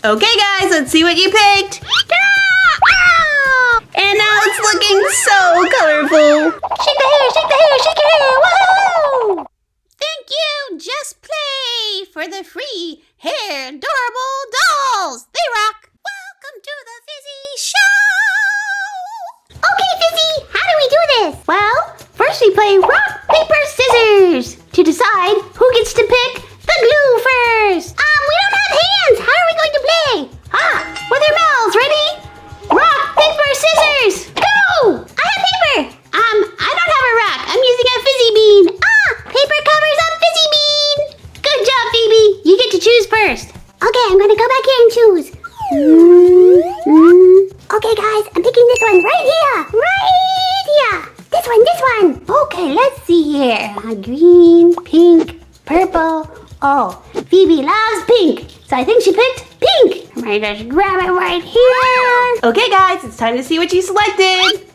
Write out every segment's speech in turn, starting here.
Okay, guys, let's see what you picked. And now it's looking so colorful. Shake the hair, shake the hair, shake your hair. Woohoo! Thank you. Just play for the free Hairdorables dolls. They rock. Welcome to the Fizzy Show. Okay, Fizzy, how do we do this? Well, first we play rock, paper, scissors to decide who gets to pick the glue first. We don't have hands. How are we going to play? With our mouths. Ready? Rock, paper, scissors. Go! I have paper. I don't have a rock. I'm using a fizzy bean. Paper covers a fizzy bean. Good job, Phoebe. You get to choose first. Okay, I'm going to go back here and choose. Okay, guys, I'm picking this one right here. Right here. This one. Okay, let's see here. Green, pink, purple. Oh, Phoebe loves pink. So I think she picked pink. I'm going to just grab it right here. Okay, guys, it's time to see what you selected.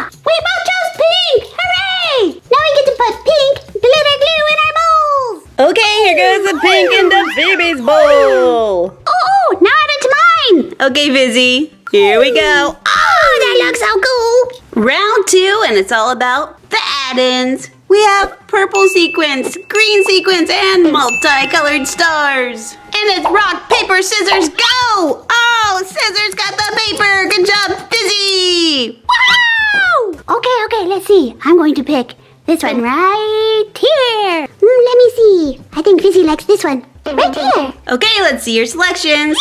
We both chose pink. Hooray! Now we get to put pink glitter glue in our bowls. Okay, here goes the pink into Phoebe's bowl. Oh, now add it to mine. Okay, Fizzy, here we go. Oh, that looks so cool. Round 2, and it's all about the add-ins. We have purple sequins, green sequins, and multicolored stars. And it's rock, paper, scissors, go! Oh, scissors got the paper. Good job, Fizzy. Wow! Okay, let's see. I'm going to pick this one right here. Let me see. I think Fizzy likes this one. Right here. Okay, let's see your selections.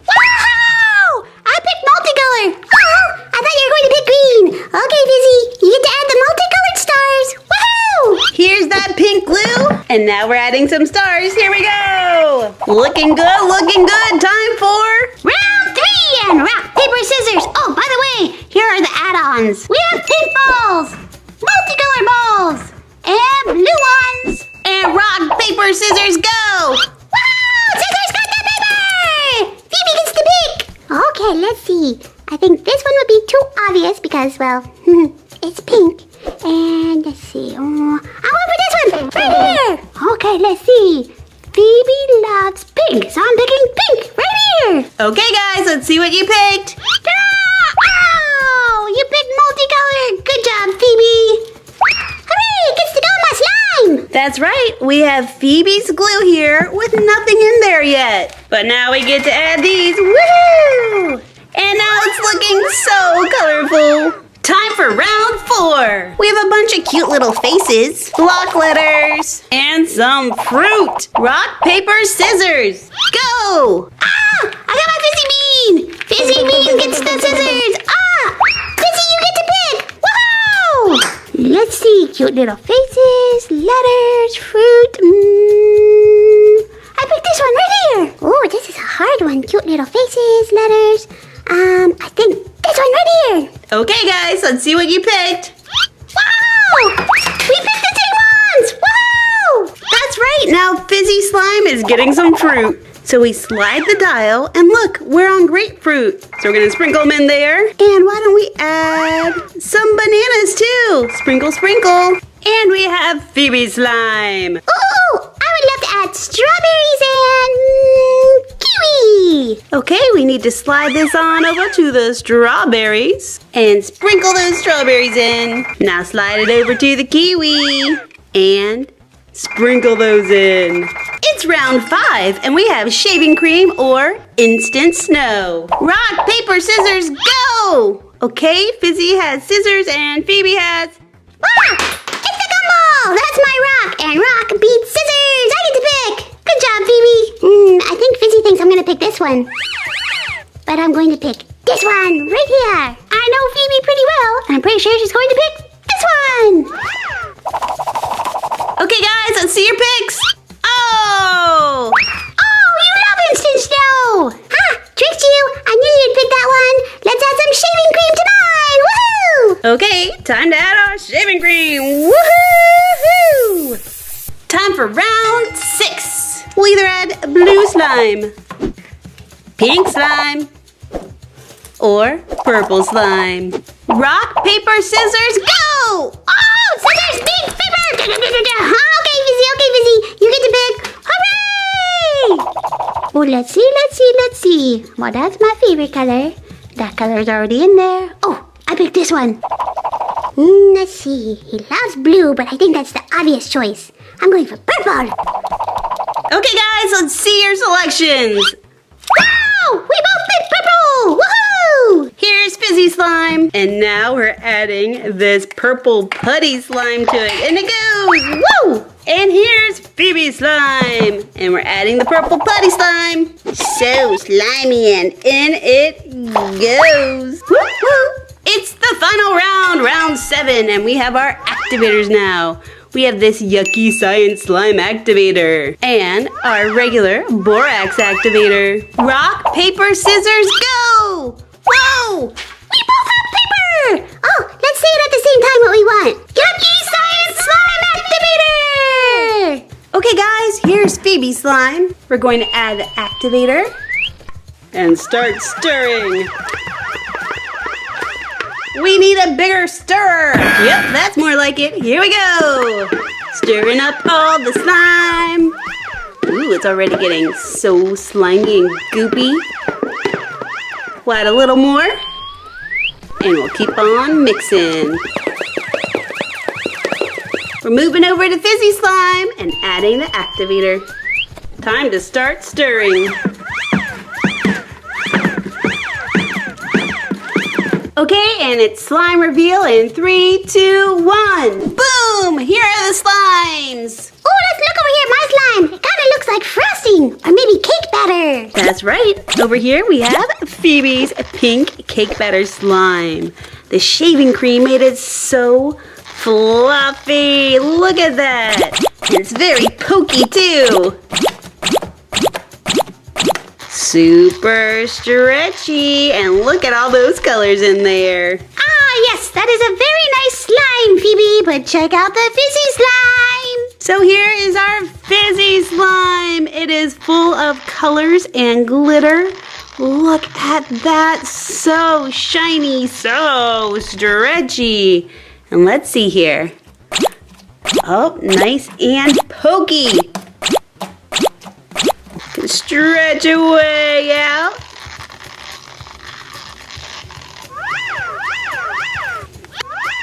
Wow! I picked multicolor. Oh, I thought you were going to pick green. Okay, Fizzy, you get to add the multicolored stars. Woohoo! Here's that pink glue. And now we're adding some stars. Here we go. Looking good, looking good. Time for round 3 and rock, paper, scissors. Oh, by the way, here are the add-ons. We have pink balls, multicolor balls, and blue ones. and rock, paper, scissors, go. Wow! Scissors got the paper! Phoebe gets to pick. Okay, let's see. I think this one would be too obvious because, well, it's pink. And let's see. I want for this one. Right here. Okay, let's see. Phoebe loves pink, so I'm picking pink right here. Okay, guys, let's see what you picked. Oh, you picked multicolored. Good job, Phoebe. Hooray, it gets to go in my slime. That's right. We have Phoebe's glue here with nothing in there yet. But now we get to add these. Woohoo! And now it's looking so colorful. Time for round 4. We have a bunch of cute little faces, block letters, and some fruit. Rock, paper, scissors. Go! I got my Fizzy Bean. Fizzy Bean gets the scissors. Fizzy, you get to pick. Woohoo! Let's see. Cute little faces, letters, fruit. I picked this one right here. Oh, this is a hard one. Cute little faces, letters. I think this one right here. Okay, guys, let's see what you picked. Wow! We picked the same ones! Wow! That's right. Now Fizzy Slime is getting some fruit. So we slide the dial, and look, we're on grapefruit. So we're going to sprinkle them in there. And why don't we add some bananas, too? Sprinkle, sprinkle. And we have Phoebe Slime. Ooh! I would love to add strawberries and kiwi! Okay, we need to slide this on over to the strawberries. And sprinkle those strawberries in. Now slide it over to the kiwi. And sprinkle those in. It's round 5, and we have shaving cream or instant snow. Rock, paper, scissors, go! Okay, Fizzy has scissors and Phoebe has... It's the gumball! That's my rock, and rock beats scissors! I get to pick! Good job, Phoebe! I think Fizzy thinks I'm gonna pick this one. But I'm going to pick this one right here. I know Phoebe pretty well, and I'm pretty sure she's going to pick this one! Okay, guys, let's see your picks. Oh! Oh, you love instant snow! Tricked you! I knew you'd pick that one! Let's add some shaving cream to mine! Woohoo! Okay, time to add our shaving cream. Woohoo! Time for round 6. We'll either add blue slime, pink slime, or purple slime. Rock, paper, scissors, go! Oh, scissors, big paper! Okay, Fizzy, you get to pick. Hooray! Oh, let's see. Well, that's my favorite color. That color's already in there. Oh, I picked this one. Let's see. He loves blue, but I think that's the obvious choice. I'm going for purple. Okay, guys, let's see your selections. Wow! We both picked purple! Woohoo! Here's Fizzy slime. And now we're adding this purple putty slime to it. And it goes, woo! And here's Phoebe slime. And we're adding the purple putty slime. So slimy, and in it goes. Woo, woo. It's the final round, round 7. And we have our activators now. We have this yucky science slime activator and our regular borax activator. Rock, paper, scissors, go! Whoa! We both have paper! Oh, let's say it at the same time what we want. Yucky Science Slime Activator! Okay, guys, here's Phoebe slime. We're going to add the activator and start stirring. We need a bigger stirrer. Yep, that's more like it. Here we go. Stirring up all the slime. Ooh, it's already getting so slimy and goopy. We'll add a little more. And we'll keep on mixing. We're moving over to Fizzy slime and adding the activator. Time to start stirring. Okay, and it's slime reveal in 3, 2, 1. Boom! Here are the slimes. Oh, let's look over here, my slime. It kind of looks like frosting or maybe cake batter. That's right. Over here we have Phoebe's pink cake batter slime. The shaving cream made it so fluffy. Look at that. It's very pokey too. Super stretchy, and look at all those colors in there. Ah, yes, that is a very nice slime, Phoebe, but check out the Fizzy slime. So here is our Fizzy slime. It is full of colors and glitter. Look at that, so shiny, so stretchy. And let's see here. Oh, nice and pokey. Stretch away out.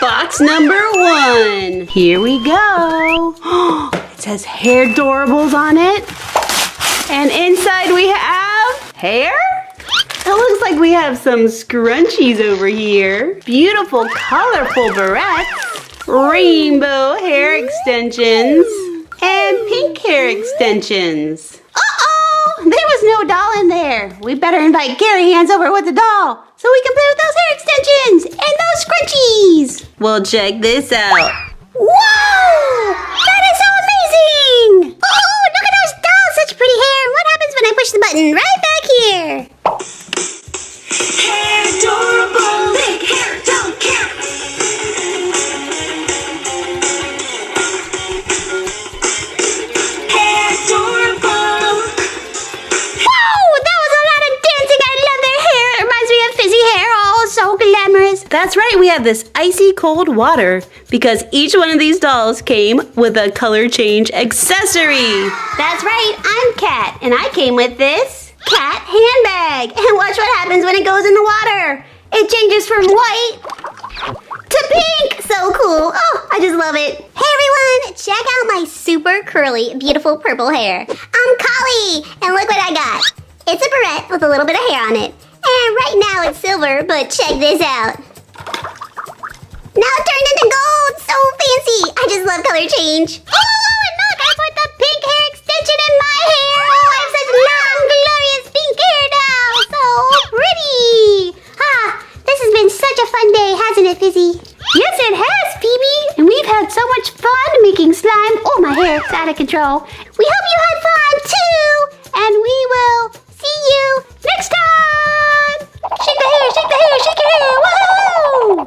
Box number 1. Here we go. It says Hairdorables on it. And inside we have hair. It looks like we have some scrunchies over here. Beautiful, colorful barrettes. Rainbow hair extensions. And pink hair extensions. There was no doll in there. We better invite Gary Hands over with the doll so we can play with those hair extensions and those scrunchies. Well, check this out. Whoa! That is so amazing! Oh, look at those dolls, such pretty hair. What happens when I push the button? Right back here. Hairdorables, big hair, don't care. That's right, we have this icy cold water because each one of these dolls came with a color change accessory. That's right, I'm Kat, and I came with this cat handbag. And watch what happens when it goes in the water. It changes from white to pink. So cool. Oh, I just love it. Hey everyone, check out my super curly, beautiful purple hair. I'm Collie, and look what I got. It's a barrette with a little bit of hair on it. And right now it's silver, but check this out. Now it turned into gold! So fancy! I just love color change. Oh, and look! I put the pink hair extension in my hair! Oh, I have such long, glorious pink hair now! So pretty! Ah, this has been such a fun day, hasn't it, Fizzy? Yes, it has, Phoebe! And we've had so much fun making slime. Oh, my hair is out of control. We hope you had fun, too! And we will